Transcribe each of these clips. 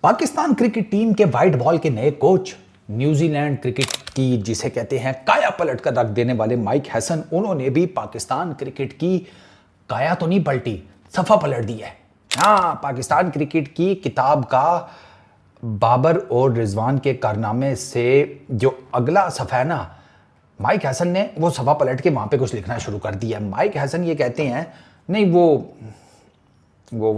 Pakistan cricket team के white ball के नए कोच, न्यूजीलैंड क्रिकेट की जिसे कहते हैं काया पलट कर रख देने वाले माइक हैसन, उन्होंने भी पाकिस्तान क्रिकेट की काया तो नहीं पलटी, सफा पलट दी है। हाँ, पाकिस्तान क्रिकेट की किताब का बाबर और रिजवान के कारनामे से जो अगला सफ़ा है ना, माइक हैसन ने वो सफ़ा पलट के वहाँ पे कुछ लिखना शुरू कर दिया। माइक हैसन ये कहते हैं नहीं, वो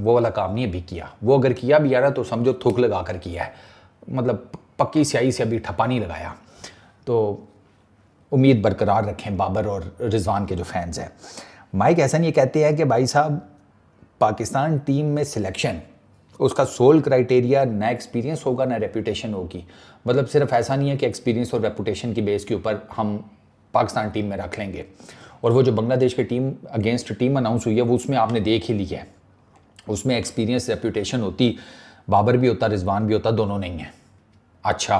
वाला काम नहीं अभी किया। वो अगर किया भी यार तो समझो थूक लगा कर किया है, मतलब पक्की स्याही से अभी ठप्पा नहीं लगाया। तो उम्मीद बरकरार रखें बाबर और रिजवान के जो फैंस हैं। माइक हैसन ये कहते हैं कि भाई साहब, पाकिस्तान टीम में सिलेक्शन उसका सोल क्राइटेरिया ना एक्सपीरियंस होगा ना रेपुटेशन होगी। मतलब सिर्फ ऐसा नहीं है कि एक्सपीरियंस और रेपुटेशन की बेस के ऊपर हम पाकिस्तान टीम में रख लेंगे। और वो जो बांग्लादेश की टीम अगेंस्ट टीम अनाउंस हुई है वो उसमें आपने देख ही लिया है, उसमें एक्सपीरियंस रेपुटेशन होती, बाबर भी होता रिजवान भी होता, दोनों नहीं है। अच्छा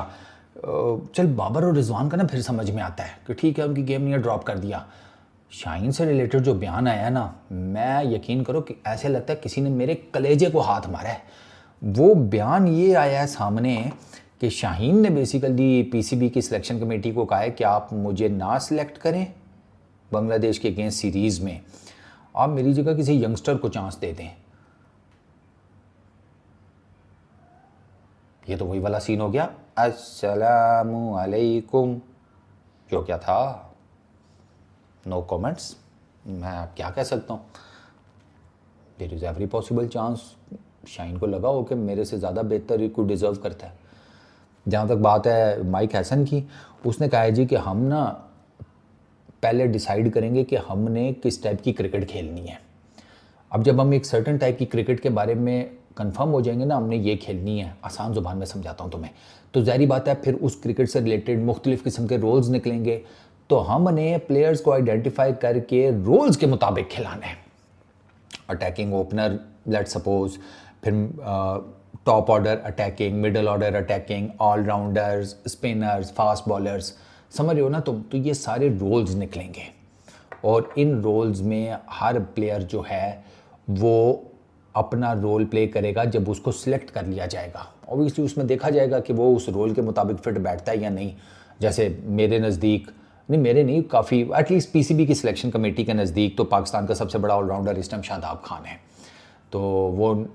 चल, बाबर और रिजवान का ना फिर समझ में आता है कि ठीक है उनकी गेम नहीं ड्रॉप कर दिया। शाहीन से रिलेटेड जो बयान आया है ना, मैं यकीन करो कि ऐसे लगता है किसी ने मेरे कलेजे को हाथ मारा है। वो बयान ये आया है सामने कि शाहीन ने बेसिकली पीसीबी की सिलेक्शन कमेटी को कहा है कि आप मुझे ना सिलेक्ट करें बांग्लादेश के अगेंस्ट सीरीज़ में, आप मेरी जगह किसी यंगस्टर को चांस दे दें। ये तो वही वाला सीन हो गया, अस्सलामु अलैकुम, जो क्या था, नो कमेंट्स। मैं आप क्या कह सकता हूँ। There is every possible chance Shaheen को लगा हो कि मेरे से ज़्यादा बेहतर ही कोई डिज़र्व करता है। जहाँ तक बात है माइक हैसन की, उसने कहा है जी कि हम ना पहले डिसाइड करेंगे कि हमने किस टाइप की क्रिकेट खेलनी है। अब जब हम एक सर्टन टाइप की क्रिकेट के बारे में कंफर्म हो जाएंगे ना, हमने ये खेलनी है, आसान ज़ुबान में समझाता हूँ तुम्हें, तो ज़ाहिर बात है फिर उस क्रिकेट से रिलेटेड मुख्तलिफ़ किस्म के रोल्स निकलेंगे। तो हमने प्लेयर्स को आइडेंटिफाई करके रोल्स के मुताबिक खिलाना है। अटैकिंग ओपनर लेट सपोज, फिर top order attacking, middle order attacking, allrounders, spinners, fast bowlers, समझ रहे हो ना। तो ये सारे रोल्स निकलेंगे और इन रोल्स में हर प्लेयर जो है वो अपना रोल प्ले करेगा जब उसको सिलेक्ट कर लिया जाएगा। ऑब्वियसली उसमें देखा जाएगा कि वो उस रोल के मुताबिक फिट बैठता है या नहीं। जैसे मेरे नज़दीक नहीं, काफ़ी एटलीस्ट पीसीबी की सिलेक्शन कमेटी के नज़दीक तो पाकिस्तान का सबसे बड़ा ऑलराउंडर इस टाइम शादाब खान है। तो वो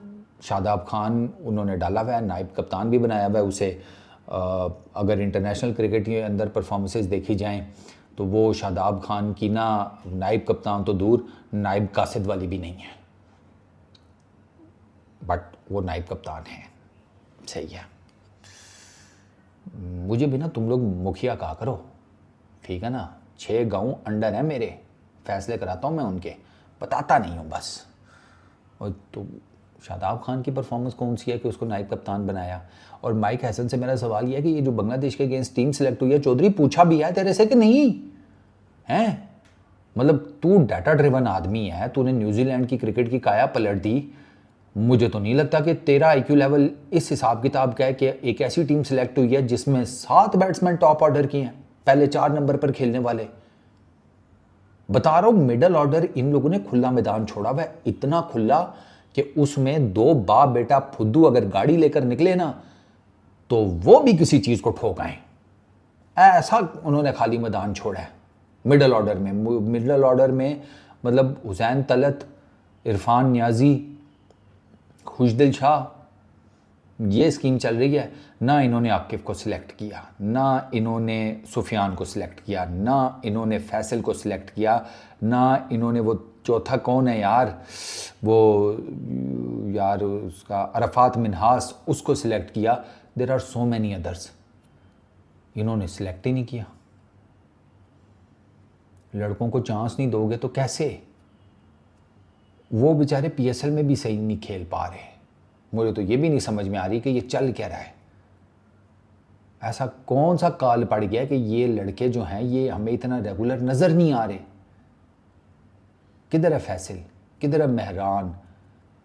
शादाब खान उन्होंने डाला हुआ है, नायब कप्तान भी बनाया हुआ है उसे। अगर इंटरनेशनल क्रिकेट के अंदर परफॉर्मेंसेस देखी जाएं तो वो शादाब खान की ना नायब कप्तान तो दूर, नायब कासिद वाली भी नहीं है, बट वो नायब कप्तान है। सही है। मुझे भी ना तुम लोग मुखिया कहा करो, ठीक है ना। 6 गांव अंडर है मेरे, फैसले कराता हूँ मैं उनके, बताता नहीं हूँ बस। और तो शादाब खान की परफॉर्मेंस कौन सी है कि उसको नायब कप्तान बनाया। और माइक हैसन से मेरा सवाल यह है कि ये जो बांग्लादेश के अगेंस्ट टीम सेलेक्ट हुई है, चौधरी पूछा भी है तेरे से कि नहीं है? मतलब तू डाटा ड्रिवन आदमी है, तूने न्यूजीलैंड की क्रिकेट की काया पलट दी। मुझे तो नहीं लगता कि तेरा आईक्यू लेवल इस हिसाब किताब का है कि एक ऐसी टीम सेलेक्ट हुई है जिसमें 7 बैट्समैन टॉप ऑर्डर की हैं, पहले 4 नंबर पर खेलने वाले। बता रहा हूं, मिडल ऑर्डर इन लोगों ने खुला मैदान छोड़ा हुआ है, इतना खुला कि उसमें 2 बाप बेटा फुद्दू अगर गाड़ी लेकर निकले ना तो वो भी किसी चीज को ठोक आए, ऐसा उन्होंने खाली मैदान छोड़ा है मिडल ऑर्डर में। मिडल ऑर्डर में मतलब हुसैन तलत, इरफान नियाजी, खुशदिल शाह, ये स्कीम चल रही है। ना इन्होंने आकिफ को सिलेक्ट किया, ना इन्होंने सुफियान को सिलेक्ट किया, ना इन्होंने फैसल को सिलेक्ट किया, ना इन्होंने वो चौथा कौन है यार, वो यार उसका अरफात मिनहास, उसको सिलेक्ट किया। There are so many others, इन्होंने सिलेक्ट ही नहीं किया। लड़कों को चांस नहीं दोगे तो कैसे? वो बेचारे पीएसएल में भी सही नहीं खेल पा रहे। मुझे तो ये भी नहीं समझ में आ रही कि ये चल क्या रहा है। ऐसा कौन सा काल पड़ गया कि ये लड़के जो हैं ये हमें इतना रेगुलर नजर नहीं आ रहे। किधर है फैसल, किधर है मेहरान,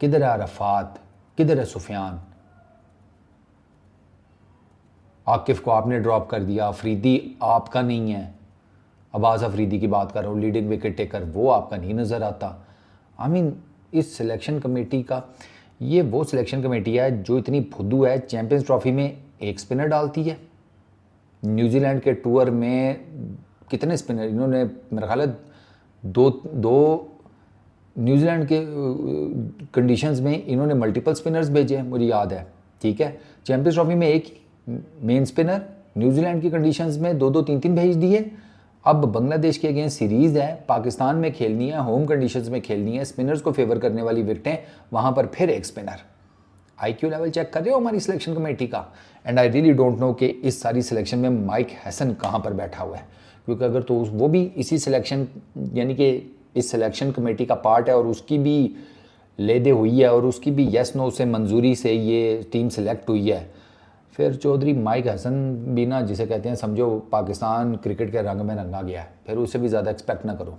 किधर है अरफात, किधर है सुफियान? आकिफ को आपने ड्रॉप कर दिया, अफरीदी आपका नहीं है। अब्बास अफरीदी की बात कर रहा हूँ, लीडिंग विकेट टेकर, वो आपका नहीं नज़र आता। आई मीन इस सिलेक्शन कमेटी का ये वो सिलेक्शन कमेटी है जो इतनी फुद्दू है, चैंपियंस ट्रॉफी में एक स्पिनर डालती है। न्यूजीलैंड के टूर में कितने स्पिनर इन्होंने, मेरा ख्याल है दो न्यूजीलैंड के कंडीशंस में इन्होंने मल्टीपल स्पिनर्स भेजे, मुझे याद है, ठीक है। चैंपियंस ट्रॉफी में एक ही मेन स्पिनर, न्यूजीलैंड की कंडीशंस में दो दो तीन तीन भेज दिए। अब बांग्लादेश के अगेंस्ट सीरीज़ है, पाकिस्तान में खेलनी है, होम कंडीशंस में खेलनी है, स्पिनर्स को फेवर करने वाली विकेटें, वहाँ पर फिर एक स्पिनर। आईक्यू लेवल चेक कर रहे हो हमारी सिलेक्शन कमेटी का। And I really don't know कि इस सारी सिलेक्शन में माइक हैसन कहाँ पर बैठा हुआ है, क्योंकि अगर तो वो भी इसी सिलेक्शन यानी कि इस सिलेक्शन कमेटी का पार्ट है और उसकी भी लेदे हुई है और उसकी भी यस नो से मंजूरी से ये टीम सिलेक्ट हुई है, फिर चौधरी माइक हसन भी ना, जिसे कहते हैं समझो पाकिस्तान क्रिकेट के रंग में रंगा गया है, फिर उससे भी ज़्यादा एक्सपेक्ट ना करो।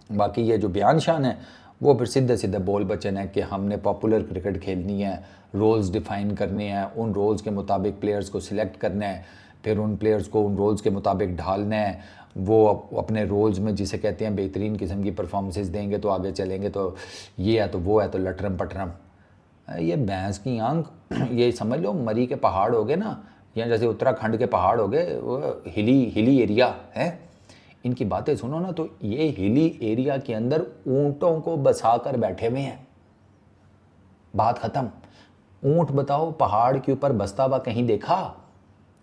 बाकी ये जो बयान शान है वो फिर सीधे सीधे बोल बचन है कि हमने पॉपुलर क्रिकेट खेलनी है, रोल्स डिफ़ाइन करने हैं, उन रोल्स के मुताबिक प्लेयर्स को सिलेक्ट करना है, फिर उन प्लेयर्स को उन रोल्स के मुताबिक ढालना है, वो अपने रोल्स में जिसे कहते हैं बेहतरीन किस्म की परफॉर्मेंसेस देंगे तो आगे चलेंगे, तो ये है तो वो है तो लटरम पटरम। ये भैंस की आंख, ये समझ लो मरी के पहाड़ हो गए ना, या जैसे उत्तराखंड के पहाड़ हो गए, वो हिली एरिया है, इनकी बातें सुनो ना तो ये हिली एरिया के अंदर ऊंटों को बसा कर बैठे हुए हैं, बात ख़त्म। ऊंट बताओ पहाड़ के ऊपर बसता हुआ कहीं देखा?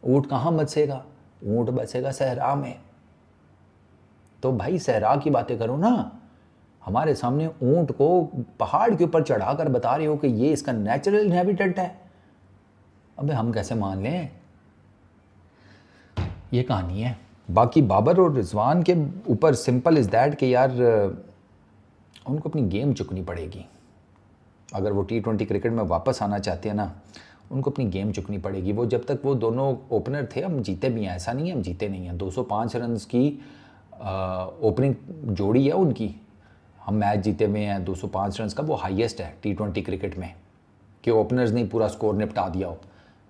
ऊंट कहाँ बसेगा? ऊंट बसेगा सहरा में। तो भाई सहरा की बातें करो ना, हमारे सामने ऊंट को पहाड़ के ऊपर चढ़ाकर बता रहे हो कि ये इसका नेचुरल हैबिटेट है। अबे हम कैसे मान लें? ये कहानी है। बाकी बाबर और रिजवान के ऊपर सिंपल इज़ दैट कि यार उनको अपनी गेम चुकनी पड़ेगी। अगर वो T20 क्रिकेट में वापस आना चाहते हैं ना, उनको अपनी गेम चुकनी पड़ेगी। वो जब तक वो दोनों ओपनर थे, हम जीते भी हैं, ऐसा नहीं है हम जीते नहीं हैं। 205 रन की ओपनिंग जोड़ी है उनकी, हम मैच जीते हुए हैं। 205 रन का वो हाईएस्ट है T20 क्रिकेट में, कि ओपनर्स ने पूरा स्कोर निपटा दिया हो।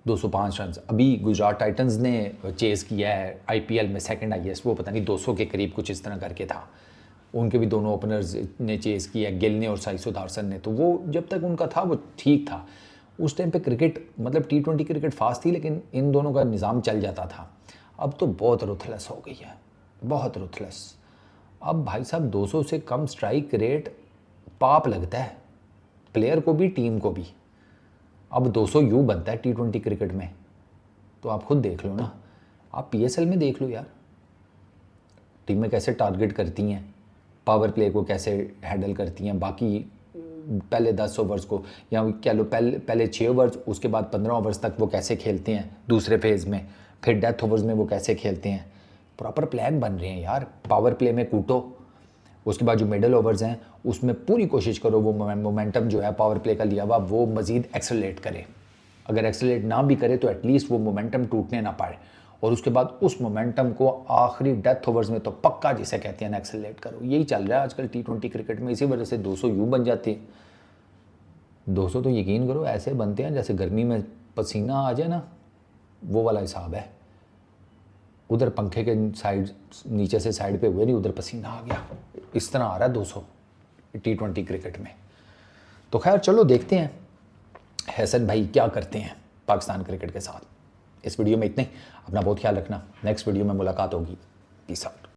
205 रन अभी गुजरात टाइटंस ने चेज़ किया है IPL में, सेकंड हाईएस्ट, वो पता नहीं 200 के करीब कुछ इस तरह करके था। उनके भी दोनों ओपनर्स ने चेज़ किया, गिल ने और साई सुदर्शन ने। तो वो जब तक उनका था वो ठीक था। उस टाइम पे क्रिकेट मतलब T20 क्रिकेट फास्ट थी, लेकिन इन दोनों का निज़ाम चल जाता था। अब तो बहुत रुथलेस हो गई है, बहुत रुथलेस। अब भाई साहब 200 से कम स्ट्राइक रेट पाप लगता है प्लेयर को भी, टीम को भी। अब 200 यूँ बनता है T20 क्रिकेट में, तो आप खुद देख लो ना। आप PSL में देख लो यार, टीमें कैसे टारगेट करती हैं, पावर प्ले को कैसे हैंडल करती हैं। बाकी पहले 10 ओवर्स को, या कह लो पहले 6 ओवर्स, उसके बाद 15 ओवर्स तक वो कैसे खेलते हैं दूसरे फेज़ में, फिर डेथ ओवर्स में वो कैसे खेलते हैं। प्रॉपर प्लान बन रहे हैं यार। पावर प्ले में कूटो, उसके बाद जो मिडल ओवर्स हैं उसमें पूरी कोशिश करो वो मोमेंटम जो है पावर प्ले का लिया हुआ वो मज़ीद एक्सेलरेट करे। अगर एक्सेलरेट ना भी करे तो एटलीस्ट वो मोमेंटम टूटने ना पाए, और उसके बाद उस मोमेंटम को आखिरी डेथ ओवर्स में तो पक्का जिसे कहते हैं ना एक्सेलरेट करो। यही चल रहा है आजकल T20 क्रिकेट में, इसी वजह से 200 यूँ बन जाते हैं। 200 तो यकीन करो ऐसे बनते हैं जैसे गर्मी में पसीना आ जाए ना, वो वाला हिसाब है। उधर पंखे के साइड नीचे से साइड पे हुए नहीं, उधर पसीना आ गया, इस तरह आ रहा है 200 T20 क्रिकेट में। तो खैर चलो देखते हैं हैसन भाई क्या करते हैं पाकिस्तान क्रिकेट के साथ। इस वीडियो में इतने, अपना बहुत ख्याल रखना। नेक्स्ट वीडियो में मुलाकात होगी। Peace out.